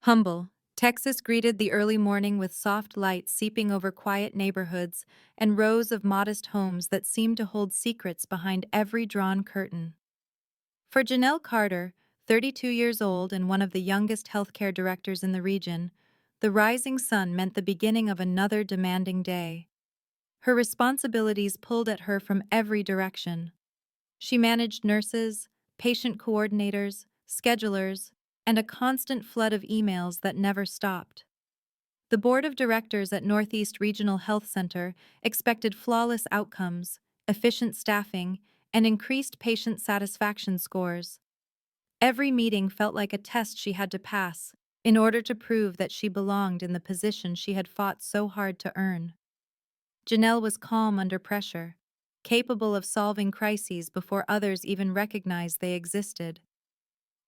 Humble, Texas greeted the early morning with soft light seeping over quiet neighborhoods and rows of modest homes that seemed to hold secrets behind every drawn curtain. For Janelle Carter, 32 years old and one of the youngest healthcare directors in the region, the rising sun meant the beginning of another demanding day. Her responsibilities pulled at her from every direction. She managed nurses, patient coordinators, schedulers, and a constant flood of emails that never stopped. The board of directors at Northeast Regional Health Center expected flawless outcomes, efficient staffing, and increased patient satisfaction scores. Every meeting felt like a test she had to pass in order to prove that she belonged in the position she had fought so hard to earn. Janelle was calm under pressure, capable of solving crises before others even recognized they existed.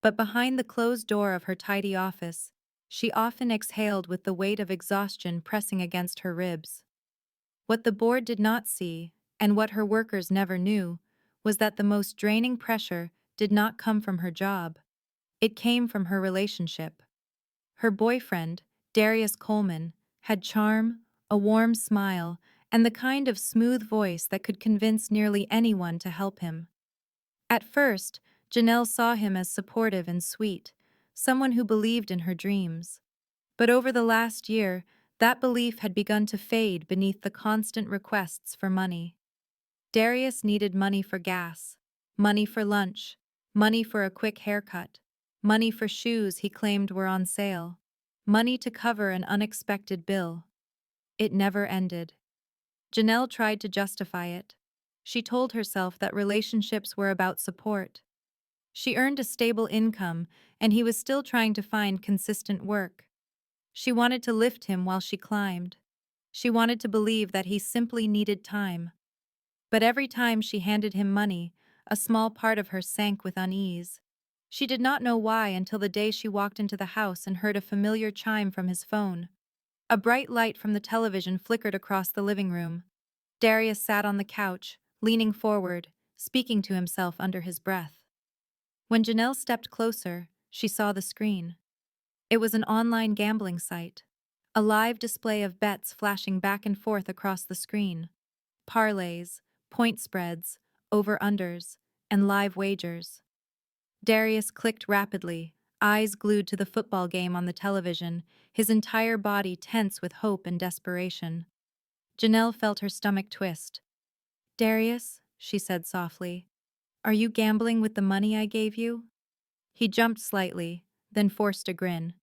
But behind the closed door of her tidy office, she often exhaled with the weight of exhaustion pressing against her ribs. What the board did not see, and what her workers never knew, was that the most draining pressure did not come from her job. It came from her relationship. Her boyfriend, Darius Coleman, had charm, a warm smile, and the kind of smooth voice that could convince nearly anyone to help him. At first, Janelle saw him as supportive and sweet, someone who believed in her dreams. But over the last year, that belief had begun to fade beneath the constant requests for money. Darius needed money for gas, money for lunch, money for a quick haircut, money for shoes he claimed were on sale, money to cover an unexpected bill. It never ended. Janelle tried to justify it. She told herself that relationships were about support. She earned a stable income, and he was still trying to find consistent work. She wanted to lift him while she climbed. She wanted to believe that he simply needed time. But every time she handed him money, a small part of her sank with unease. She did not know why until the day she walked into the house and heard a familiar chime from his phone. A bright light from the television flickered across the living room. Darius sat on the couch, leaning forward, speaking to himself under his breath. When Janelle stepped closer, she saw the screen. It was an online gambling site. A live display of bets flashing back and forth across the screen. Parlays, point spreads, over-unders, and live wagers. Darius clicked rapidly, eyes glued to the football game on the television, his entire body tense with hope and desperation. Janelle felt her stomach twist. "Darius," she said softly, "are you gambling with the money I gave you?" He jumped slightly, then forced a grin.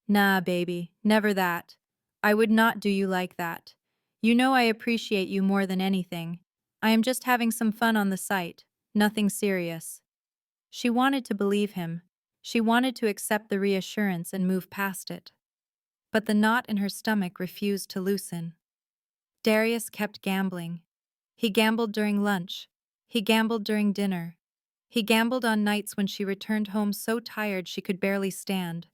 "Nah, baby, never that. I would not do you like that. You know I appreciate you more than anything. I am just having some fun on the site, nothing serious." She wanted to believe him. She wanted to accept the reassurance and move past it. But the knot in her stomach refused to loosen. Darius kept gambling. He gambled during lunch. He gambled during dinner. He gambled on nights when she returned home so tired she could barely stand.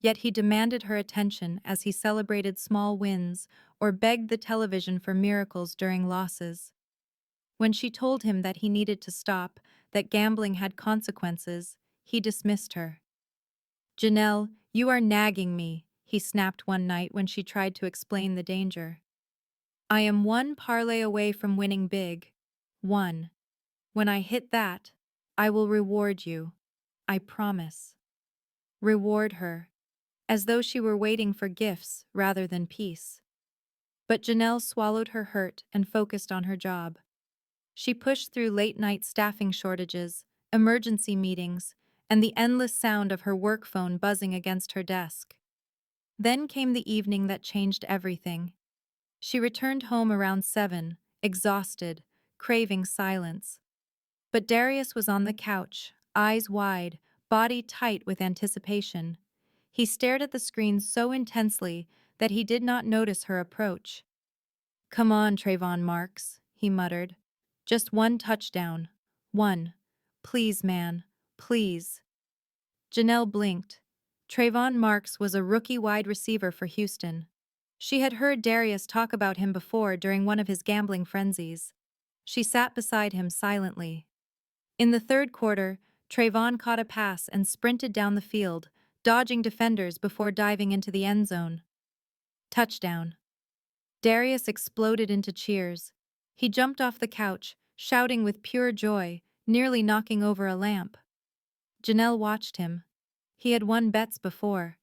Yet he demanded her attention as he celebrated small wins or begged the television for miracles during losses. When she told him that he needed to stop, that gambling had consequences, he dismissed her. "Janelle, you are nagging me," he snapped one night when she tried to explain the danger. "I am one parlay away from winning big. One. When I hit that, I will reward you. I promise." Reward her. As though she were waiting for gifts rather than peace. But Janelle swallowed her hurt and focused on her job. She pushed through late-night staffing shortages, emergency meetings, and the endless sound of her work phone buzzing against her desk. Then came the evening that changed everything. She returned home around 7, exhausted, craving silence. But Darius was on the couch, eyes wide, body tight with anticipation. He stared at the screen so intensely that he did not notice her approach. "Come on, Trayvon Marks," he muttered. "Just one touchdown. One. Please, man. Please." Janelle blinked. Trayvon Marks was a rookie wide receiver for Houston. She had heard Darius talk about him before during one of his gambling frenzies. She sat beside him silently. In the third quarter, Trayvon caught a pass and sprinted down the field, dodging defenders before diving into the end zone. Touchdown. Darius exploded into cheers. He jumped off the couch, shouting with pure joy, nearly knocking over a lamp. Janelle watched him. He had won bets before.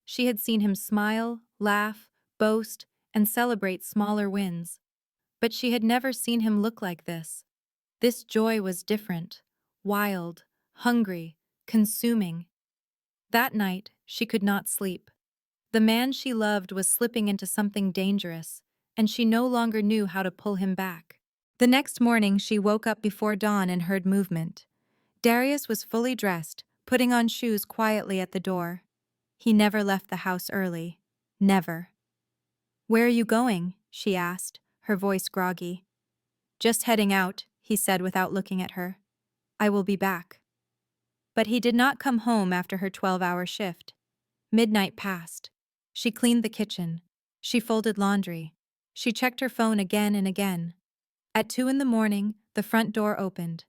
She had seen him smile, laugh, boast, and celebrate smaller wins. But she had never seen him look like this. This joy was different, wild, hungry, consuming. That night, she could not sleep. The man she loved was slipping into something dangerous, and she no longer knew how to pull him back. The next morning, she woke up before dawn and heard movement. Darius was fully dressed, putting on shoes quietly at the door. He never left the house early. Never. "Where are you going?" she asked, her voice groggy. "Just heading out," he said without looking at her. "I will be back." But he did not come home after her 12-hour shift. Midnight passed. She cleaned the kitchen. She folded laundry. She checked her phone again and again. At 2 in the morning, the front door opened.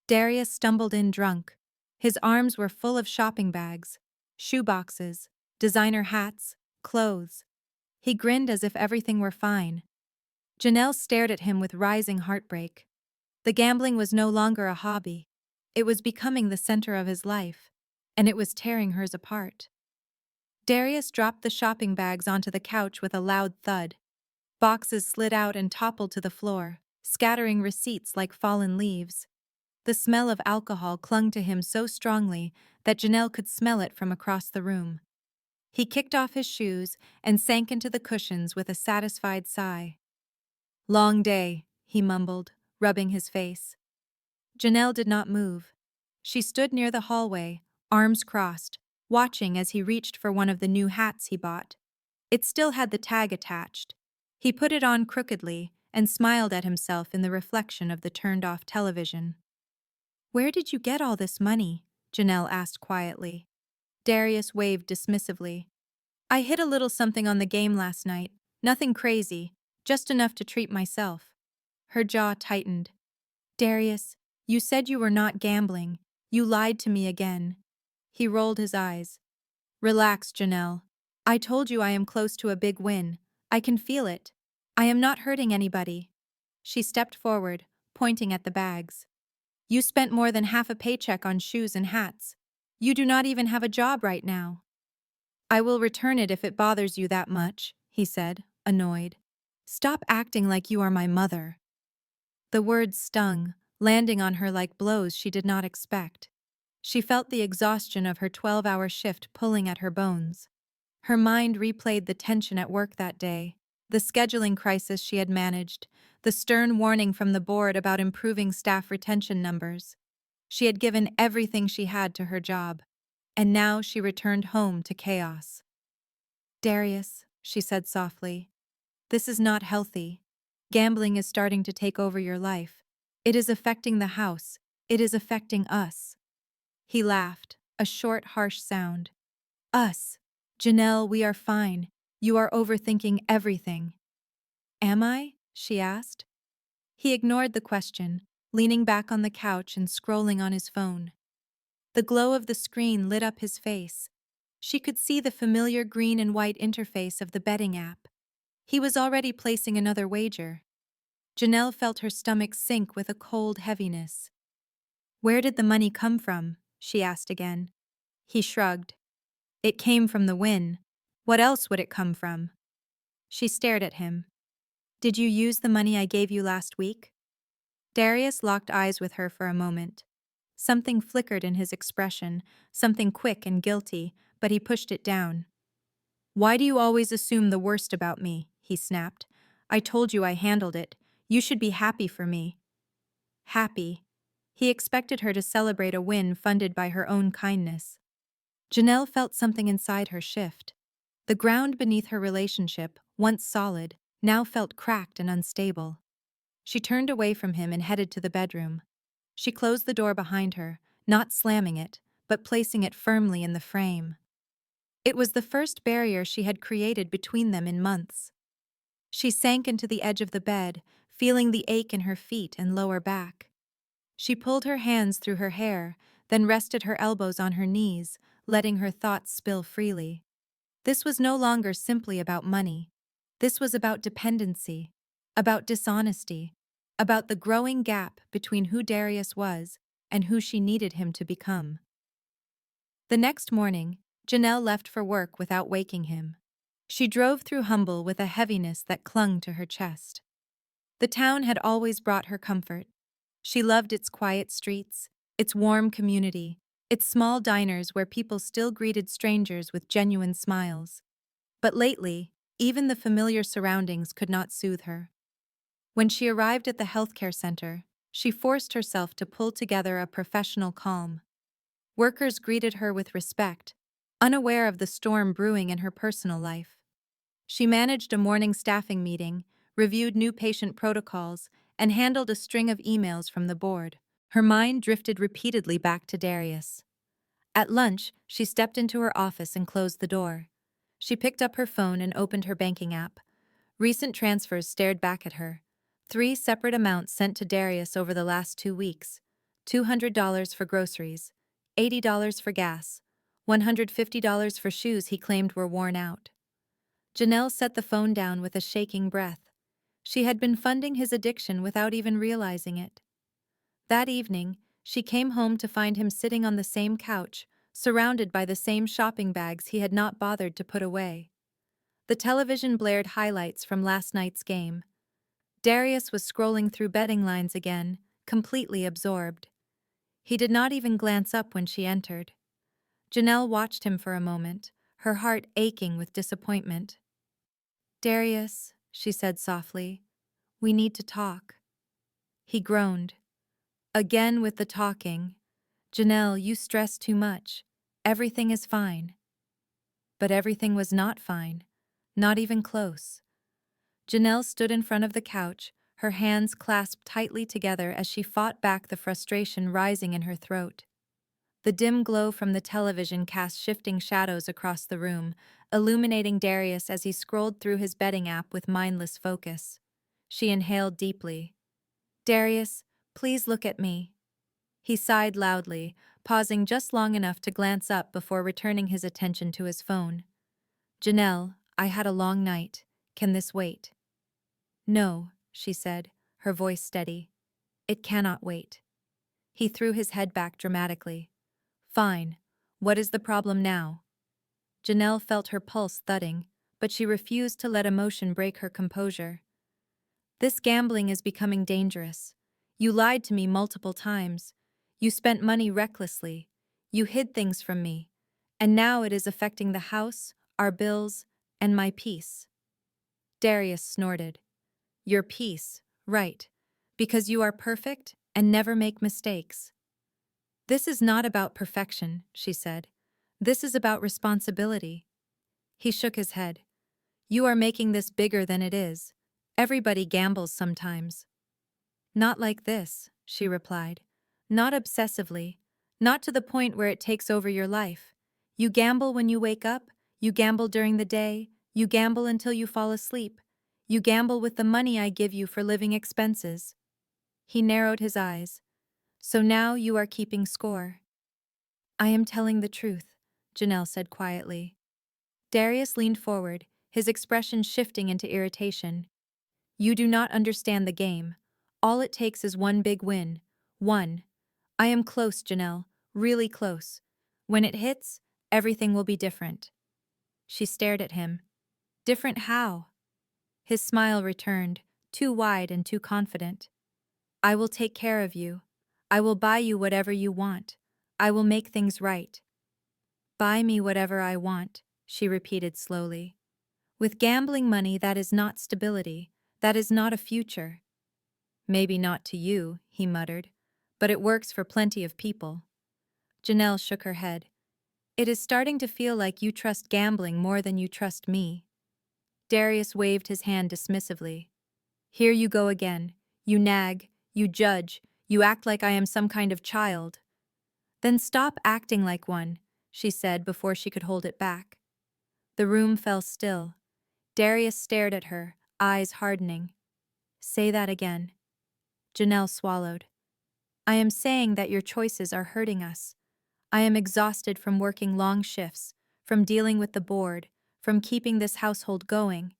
Darius stumbled in drunk. His arms were full of shopping bags, shoeboxes, designer hats, clothes. He grinned as if everything were fine. Janelle stared at him with rising heartbreak. The gambling was no longer a hobby. It was becoming the center of his life, and it was tearing hers apart. Darius dropped the shopping bags onto the couch with a loud thud. Boxes slid out and toppled to the floor, scattering receipts like fallen leaves. The smell of alcohol clung to him so strongly that Janelle could smell it from across the room. He kicked off his shoes and sank into the cushions with a satisfied sigh. "Long day," he mumbled, rubbing his face. Janelle did not move. She stood near the hallway, arms crossed, watching as he reached for one of the new hats he bought. It still had the tag attached. He put it on crookedly and smiled at himself in the reflection of the turned-off television. "Where did you get all this money?" Janelle asked quietly. Darius waved dismissively. "I hit a little something on the game last night. Nothing crazy, just enough to treat myself." Her jaw tightened. "Darius, you said you were not gambling. You lied to me again." He rolled his eyes. "Relax, Janelle. I told you I am close to a big win. I can feel it. I am not hurting anybody." She stepped forward, pointing at the bags. "You spent more than half a paycheck on shoes and hats. You do not even have a job right now." "I will return it if it bothers you that much," he said, annoyed. "Stop acting like you are my mother." The words stung, landing on her like blows she did not expect. She felt the exhaustion of her 12-hour shift pulling at her bones. Her mind replayed the tension at work that day, the scheduling crisis she had managed, the stern warning from the board about improving staff retention numbers. She had given everything she had to her job, and now she returned home to chaos. "Darius," she said softly, "this is not healthy. Gambling is starting to take over your life. It is affecting the house. It is affecting us." He laughed, a short, harsh sound. "Us. Janelle, we are fine. You are overthinking everything." "Am I?" she asked. He ignored the question, leaning back on the couch and scrolling on his phone. The glow of the screen lit up his face. She could see the familiar green and white interface of the betting app. He was already placing another wager. Janelle felt her stomach sink with a cold heaviness. "Where did the money come from?" she asked again. He shrugged. "It came from the win. What else would it come from?" She stared at him. "Did you use the money I gave you last week?" Darius locked eyes with her for a moment. Something flickered in his expression, something quick and guilty, but he pushed it down. "Why do you always assume the worst about me?" he snapped. "I told you I handled it. You should be happy for me." Happy. He expected her to celebrate a win funded by her own kindness. Janelle felt something inside her shift. The ground beneath her relationship, once solid, now felt cracked and unstable. She turned away from him and headed to the bedroom. She closed the door behind her, not slamming it, but placing it firmly in the frame. It was the first barrier she had created between them in months. She sank into the edge of the bed, feeling the ache in her feet and lower back. She pulled her hands through her hair, then rested her elbows on her knees, letting her thoughts spill freely. This was no longer simply about money. This was about dependency, about dishonesty, about the growing gap between who Darius was and who she needed him to become. The next morning, Janelle left for work without waking him. She drove through Humble with a heaviness that clung to her chest. The town had always brought her comfort. She loved its quiet streets, its warm community, its small diners where people still greeted strangers with genuine smiles. But lately, even the familiar surroundings could not soothe her. When she arrived at the healthcare center, she forced herself to pull together a professional calm. Workers greeted her with respect, unaware of the storm brewing in her personal life. She managed a morning staffing meeting, reviewed new patient protocols, and handled a string of emails from the board. Her mind drifted repeatedly back to Darius. At lunch, she stepped into her office and closed the door. She picked up her phone and opened her banking app. Recent transfers stared back at her. 3 separate amounts sent to Darius over the last 2 weeks. $200 for groceries, $80 for gas, $150 for shoes he claimed were worn out. Janelle set the phone down with a shaking breath. She had been funding his addiction without even realizing it. That evening, she came home to find him sitting on the same couch, surrounded by the same shopping bags he had not bothered to put away. The television blared highlights from last night's game. Darius was scrolling through betting lines again, completely absorbed. He did not even glance up when she entered. Janelle watched him for a moment, her heart aching with disappointment. "Darius," she said softly, "we need to talk." He groaned. "Again with the talking. Janelle, you stress too much. Everything is fine." But everything was not fine, not even close. Janelle stood in front of the couch, her hands clasped tightly together as she fought back the frustration rising in her throat. The dim glow from the television cast shifting shadows across the room, illuminating Darius as he scrolled through his betting app with mindless focus. She inhaled deeply. "Darius, please look at me." He sighed loudly, pausing just long enough to glance up before returning his attention to his phone. "Janelle, I had a long night. Can this wait?" "No," she said, her voice steady. "It cannot wait." He threw his head back dramatically. "Fine. What is the problem now?" Janelle felt her pulse thudding, but she refused to let emotion break her composure. "This gambling is becoming dangerous. You lied to me multiple times. You spent money recklessly. You hid things from me. And now it is affecting the house, our bills, and my peace." Darius snorted. "Your peace, right. Because you are perfect and never make mistakes." "This is not about perfection," she said. "This is about responsibility." He shook his head. "You are making this bigger than it is. Everybody gambles sometimes." "Not like this," she replied. "Not obsessively. Not to the point where it takes over your life. You gamble when you wake up, you gamble during the day, you gamble until you fall asleep. You gamble with the money I give you for living expenses." He narrowed his eyes. "So now you are keeping score." "I am telling the truth," Janelle said quietly. Darius leaned forward, his expression shifting into irritation. "You do not understand the game. All it takes is one big win. One. I am close, Janelle, really close. When it hits, everything will be different." She stared at him. "Different how?" His smile returned, too wide and too confident. "I will take care of you. I will buy you whatever you want. I will make things right." "Buy me whatever I want," she repeated slowly. "With gambling money, that is not stability. That is not a future." "Maybe not to you," he muttered, "but it works for plenty of people." Janelle shook her head. "It is starting to feel like you trust gambling more than you trust me." Darius waved his hand dismissively. "Here you go again. You nag, you judge, you act like I am some kind of child." "Then stop acting like one," she said before she could hold it back. The room fell still. Darius stared at her, eyes hardening. "Say that again." Janelle swallowed. "I am saying that your choices are hurting us. I am exhausted from working long shifts, from dealing with the board, from keeping this household going.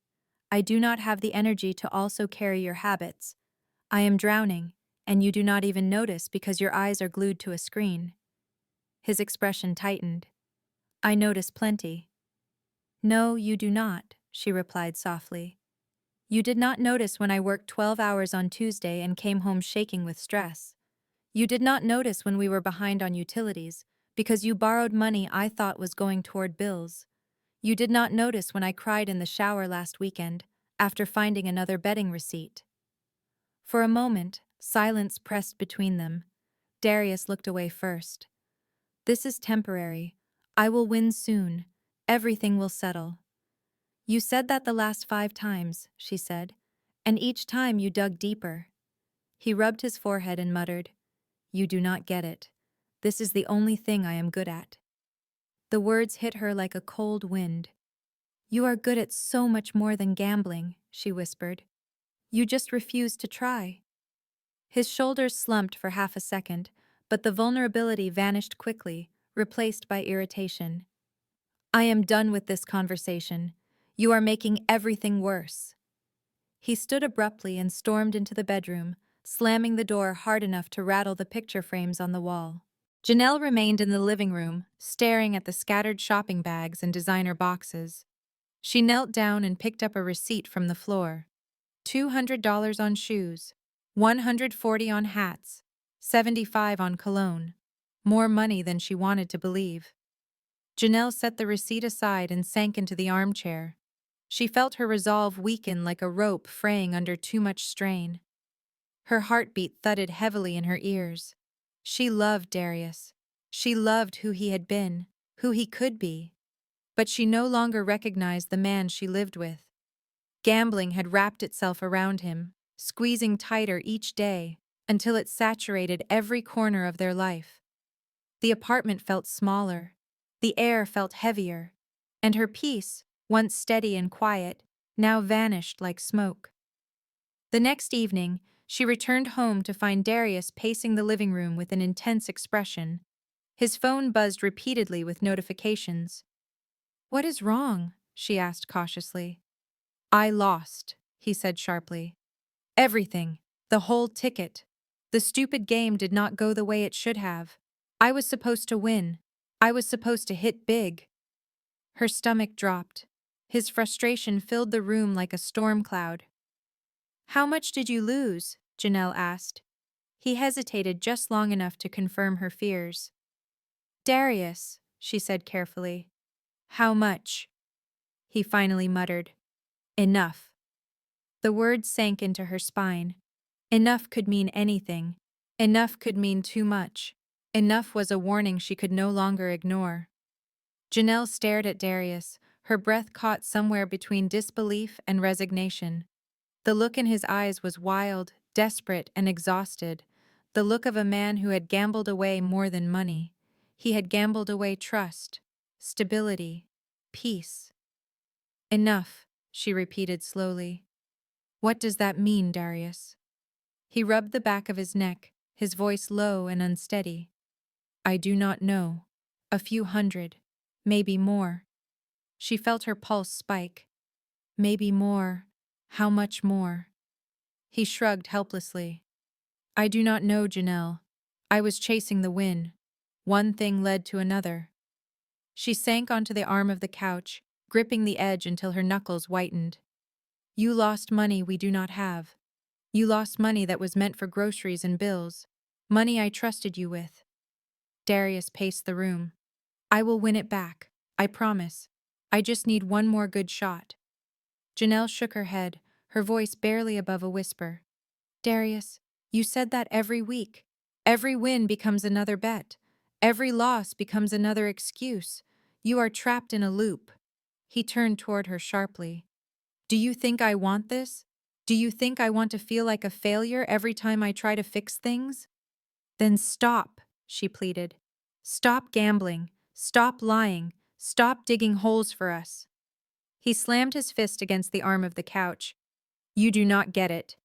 I do not have the energy to also carry your habits. I am drowning, and you do not even notice because your eyes are glued to a screen." His expression tightened. "I notice plenty." "No, you do not," she replied softly. "You did not notice when I worked 12 hours on Tuesday and came home shaking with stress. You did not notice when we were behind on utilities, because you borrowed money I thought was going toward bills. You did not notice when I cried in the shower last weekend, after finding another betting receipt." For a moment, silence pressed between them. Darius looked away first. "This is temporary. I will win soon. Everything will settle." "You said that the last 5 times," she said, "and each time you dug deeper." He rubbed his forehead and muttered, "You do not get it. This is the only thing I am good at." The words hit her like a cold wind. "You are good at so much more than gambling," she whispered. "You just refuse to try." His shoulders slumped for half a second, but the vulnerability vanished quickly, replaced by irritation. "I am done with this conversation. You are making everything worse." He stood abruptly and stormed into the bedroom, slamming the door hard enough to rattle the picture frames on the wall. Janelle remained in the living room, staring at the scattered shopping bags and designer boxes. She knelt down and picked up a receipt from the floor. $200 on shoes, $140 on hats, $75 on cologne. More money than she wanted to believe. Janelle set the receipt aside and sank into the armchair. She felt her resolve weaken like a rope fraying under too much strain. Her heartbeat thudded heavily in her ears. She loved Darius. She loved who he had been, who he could be. But she no longer recognized the man she lived with. Gambling had wrapped itself around him, squeezing tighter each day, until it saturated every corner of their life. The apartment felt smaller. The air felt heavier. And her peace, once steady and quiet, now vanished like smoke. The next evening, she returned home to find Darius pacing the living room with an intense expression. His phone buzzed repeatedly with notifications. "What is wrong?" she asked cautiously. "I lost," he said sharply. "Everything. The whole ticket. The stupid game did not go the way it should have. I was supposed to win. I was supposed to hit big." Her stomach dropped. His frustration filled the room like a storm cloud. "How much did you lose?" Janelle asked. He hesitated just long enough to confirm her fears. "Darius," she said carefully. "How much?" He finally muttered. "Enough." The words sank into her spine. Enough could mean anything. Enough could mean too much. Enough was a warning she could no longer ignore. Janelle stared at Darius, her breath caught somewhere between disbelief and resignation. The look in his eyes was wild, desperate, and exhausted. The look of a man who had gambled away more than money. He had gambled away trust, stability, peace. "Enough," she repeated slowly. "What does that mean, Darius?" He rubbed the back of his neck, his voice low and unsteady. "I do not know. A few hundred. Maybe more." She felt her pulse spike. "Maybe more. How much more?" He shrugged helplessly. "I do not know, Janelle. I was chasing the win. One thing led to another." She sank onto the arm of the couch, gripping the edge until her knuckles whitened. "You lost money we do not have. You lost money that was meant for groceries and bills. Money I trusted you with." Darius paced the room. "I will win it back. I promise. I just need one more good shot." Janelle shook her head, her voice barely above a whisper. "Darius, you said that every week. Every win becomes another bet. Every loss becomes another excuse. You are trapped in a loop." He turned toward her sharply. "Do you think I want this? Do you think I want to feel like a failure every time I try to fix things?" "Then stop," she pleaded. "Stop gambling. Stop lying. Stop digging holes for us." He slammed his fist against the arm of the couch. "You do not get it.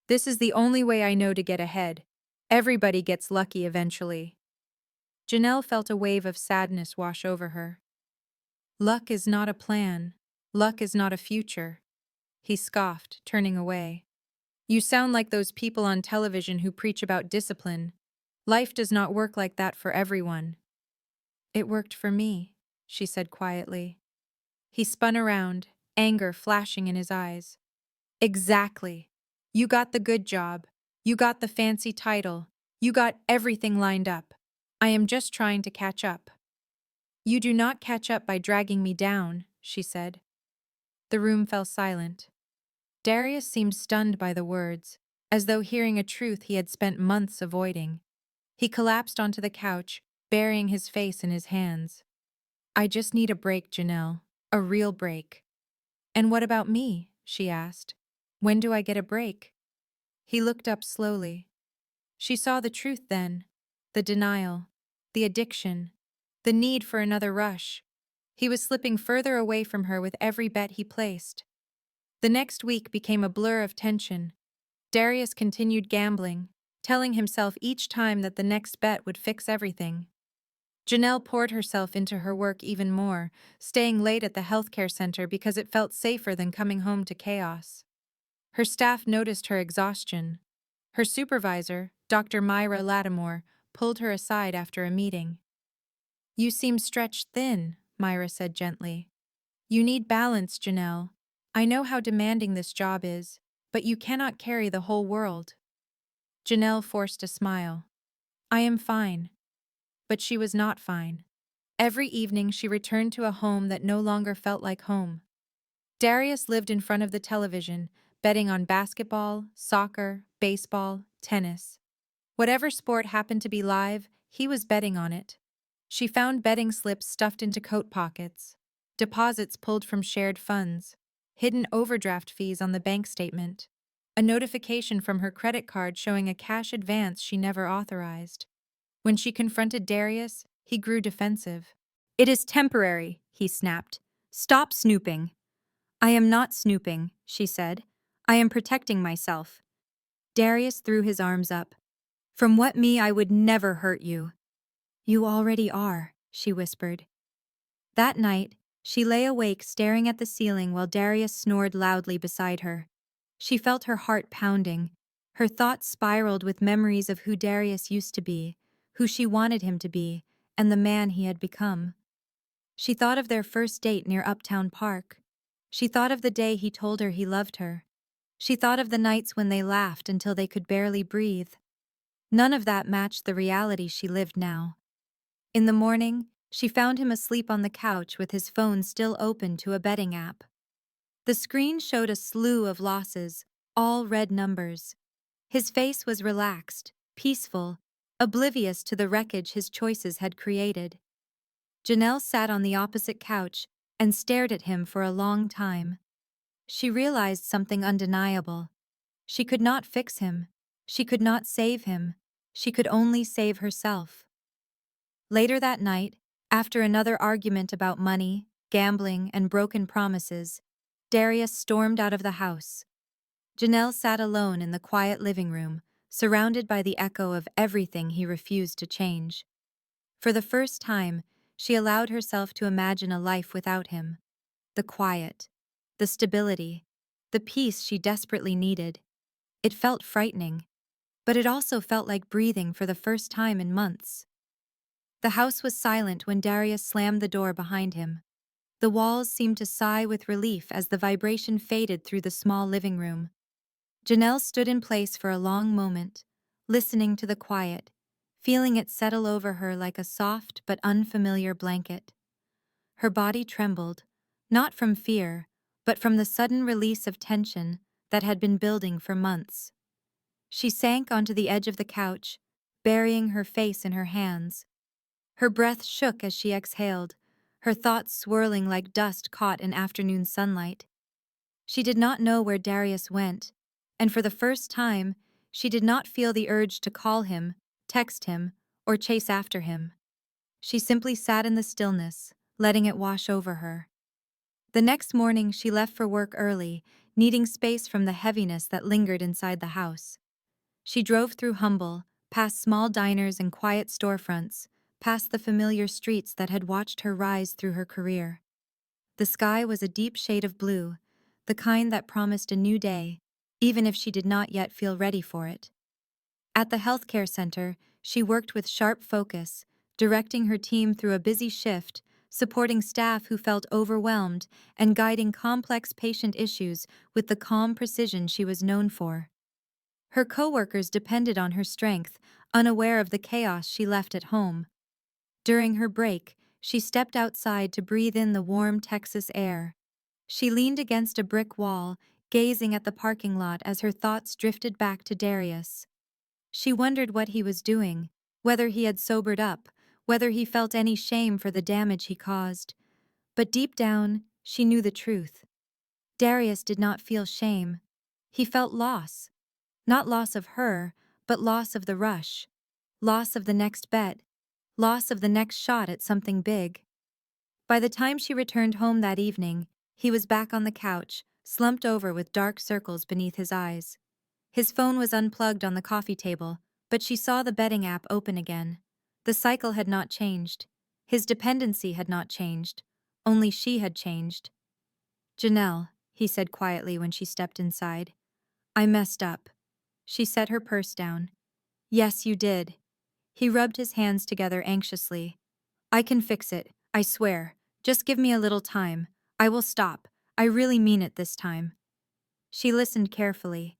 This is the only way I know to get ahead. Everybody gets lucky eventually." Janelle felt a wave of sadness wash over her. Luck is not a plan. Luck is not a future. He scoffed, turning away. You sound like those people on television who preach about discipline. Life does not work like that for everyone. It worked for me, she said quietly. He spun around, anger flashing in his eyes. Exactly. You got the good job. You got the fancy title. You got everything lined up. I am just trying to catch up. You do not catch up by dragging me down, she said. The room fell silent. Darius seemed stunned by the words, as though hearing a truth he had spent months avoiding. He collapsed onto the couch, burying his face in his hands. I just need a break, Janelle. A real break. And what about me? She asked. When do I get a break? He looked up slowly. She saw the truth then. The denial. The addiction. The need for another rush. He was slipping further away from her with every bet he placed. The next week became a blur of tension. Darius continued gambling, telling himself each time that the next bet would fix everything. Janelle poured herself into her work even more, staying late at the healthcare center because it felt safer than coming home to chaos. Her staff noticed her exhaustion. Her supervisor, Dr. Myra Lattimore, pulled her aside after a meeting. You seem stretched thin, Myra said gently. You need balance, Janelle. I know how demanding this job is, but you cannot carry the whole world. Janelle forced a smile. I am fine. But she was not fine. Every evening she returned to a home that no longer felt like home. Darius lived in front of the television, betting on basketball, soccer, baseball, tennis. Whatever sport happened to be live, he was betting on it. She found betting slips stuffed into coat pockets, deposits pulled from shared funds, hidden overdraft fees on the bank statement, a notification from her credit card showing a cash advance she never authorized. When she confronted Darius, he grew defensive. It is temporary, he snapped. Stop snooping. I am not snooping, she said. I am protecting myself. Darius threw his arms up. From what me I would never hurt you. You already are, she whispered. That night, she lay awake staring at the ceiling while Darius snored loudly beside her. She felt her heart pounding. Her thoughts spiraled with memories of who Darius used to be, who she wanted him to be, and the man he had become. She thought of their first date near Uptown Park. She thought of the day he told her he loved her. She thought of the nights when they laughed until they could barely breathe. None of that matched the reality she lived now. In the morning, she found him asleep on the couch with his phone still open to a betting app. The screen showed a slew of losses, all red numbers. His face was relaxed, peaceful, oblivious to the wreckage his choices had created. Janelle sat on the opposite couch and stared at him for a long time. She realized something undeniable. She could not fix him. She could not save him. She could only save herself. Later that night, after another argument about money, gambling, and broken promises, Darius stormed out of the house. Janelle sat alone in the quiet living room, surrounded by the echo of everything he refused to change. For the first time, she allowed herself to imagine a life without him. The quiet, the stability, the peace she desperately needed. It felt frightening, but it also felt like breathing for the first time in months. The house was silent when Darius slammed the door behind him. The walls seemed to sigh with relief as the vibration faded through the small living room. Janelle stood in place for a long moment, listening to the quiet, feeling it settle over her like a soft but unfamiliar blanket. Her body trembled, not from fear, but from the sudden release of tension that had been building for months. She sank onto the edge of the couch, burying her face in her hands. Her breath shook as she exhaled, her thoughts swirling like dust caught in afternoon sunlight. She did not know where Darius went, and for the first time, she did not feel the urge to call him, text him, or chase after him. She simply sat in the stillness, letting it wash over her. The next morning, she left for work early, needing space from the heaviness that lingered inside the house. She drove through Humble, past small diners and quiet storefronts, past the familiar streets that had watched her rise through her career. The sky was a deep shade of blue, the kind that promised a new day, even if she did not yet feel ready for it. At the healthcare center, she worked with sharp focus, directing her team through a busy shift, supporting staff who felt overwhelmed, and guiding complex patient issues with the calm precision she was known for. Her coworkers depended on her strength, unaware of the chaos she left at home. During her break, she stepped outside to breathe in the warm Texas air. She leaned against a brick wall, gazing at the parking lot as her thoughts drifted back to Darius. She wondered what he was doing, whether he had sobered up, whether he felt any shame for the damage he caused. But deep down, she knew the truth. Darius did not feel shame. He felt loss. Not loss of her, but loss of the rush. Loss of the next bet. Loss of the next shot at something big. By the time she returned home that evening, he was back on the couch, slumped over with dark circles beneath his eyes. His phone was unplugged on the coffee table, but she saw the betting app open again. The cycle had not changed. His dependency had not changed. Only she had changed. "Janelle," he said quietly when she stepped inside. "I messed up." She set her purse down. "Yes, you did." He rubbed his hands together anxiously. "I can fix it, I swear. Just give me a little time. I will stop. I really mean it this time." She listened carefully.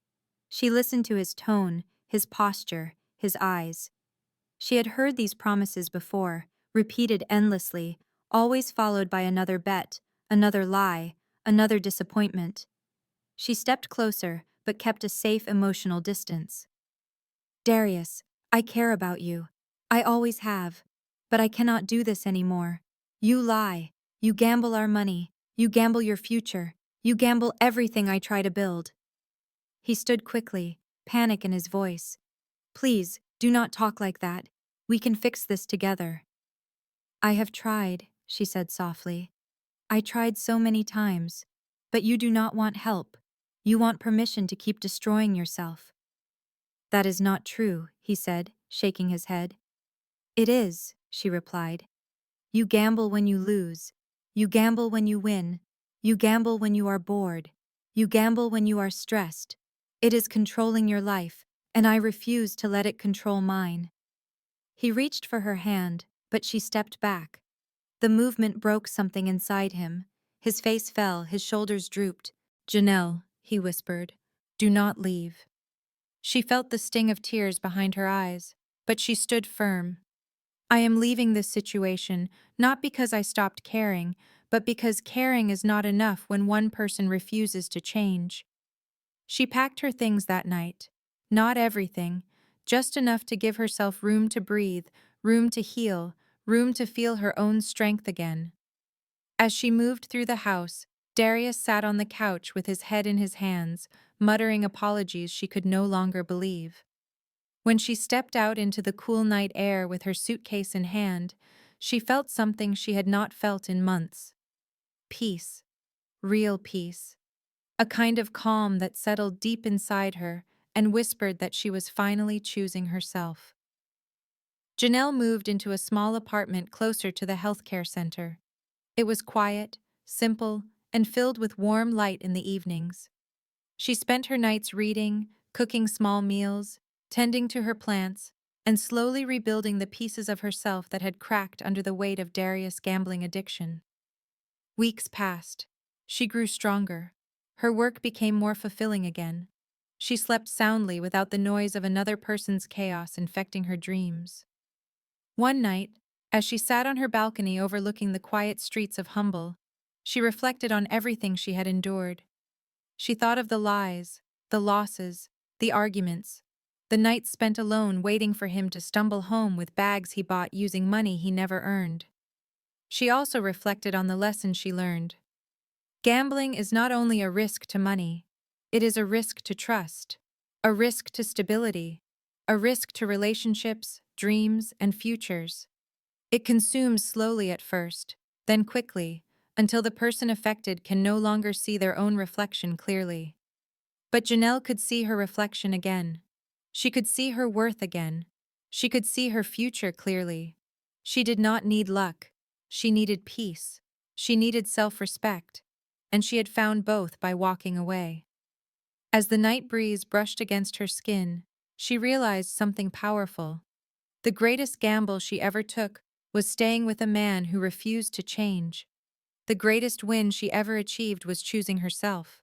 She listened to his tone, his posture, his eyes. She had heard these promises before, repeated endlessly, always followed by another bet, another lie, another disappointment. She stepped closer, but kept a safe emotional distance. "Darius, I care about you. I always have. But I cannot do this anymore. You lie. You gamble our money. You gamble your future. You gamble everything I try to build." He stood quickly, panic in his voice. "Please, do not talk like that. We can fix this together." "I have tried," she said softly. "I tried so many times. But you do not want help. You want permission to keep destroying yourself." "That is not true," he said, shaking his head. "It is," she replied. "You gamble when you lose. You gamble when you win. You gamble when you are bored. You gamble when you are stressed. It is controlling your life, and I refuse to let it control mine." He reached for her hand, but she stepped back. The movement broke something inside him. His face fell, his shoulders drooped. "Janelle," he whispered, "do not leave." She felt the sting of tears behind her eyes, but she stood firm. "I am leaving this situation, not because I stopped caring, but because caring is not enough when one person refuses to change." She packed her things that night. Not everything, just enough to give herself room to breathe, room to heal, room to feel her own strength again. As she moved through the house, Darius sat on the couch with his head in his hands, muttering apologies she could no longer believe. When she stepped out into the cool night air with her suitcase in hand, she felt something she had not felt in months. Peace. Real peace. A kind of calm that settled deep inside her and whispered that she was finally choosing herself. Janelle moved into a small apartment closer to the healthcare center. It was quiet, simple, and filled with warm light in the evenings. She spent her nights reading, cooking small meals, tending to her plants, and slowly rebuilding the pieces of herself that had cracked under the weight of Darius' gambling addiction. Weeks passed. She grew stronger. Her work became more fulfilling again. She slept soundly without the noise of another person's chaos infecting her dreams. One night, as she sat on her balcony overlooking the quiet streets of Humble, she reflected on everything she had endured. She thought of the lies, the losses, the arguments, the nights spent alone waiting for him to stumble home with bags he bought using money he never earned. She also reflected on the lesson she learned. Gambling is not only a risk to money, it is a risk to trust, a risk to stability, a risk to relationships, dreams, and futures. It consumes slowly at first, then quickly, until the person affected can no longer see their own reflection clearly. But Janelle could see her reflection again. She could see her worth again. She could see her future clearly. She did not need luck. She needed peace. She needed self-respect. And she had found both by walking away. As the night breeze brushed against her skin, she realized something powerful. The greatest gamble she ever took was staying with a man who refused to change. The greatest win she ever achieved was choosing herself.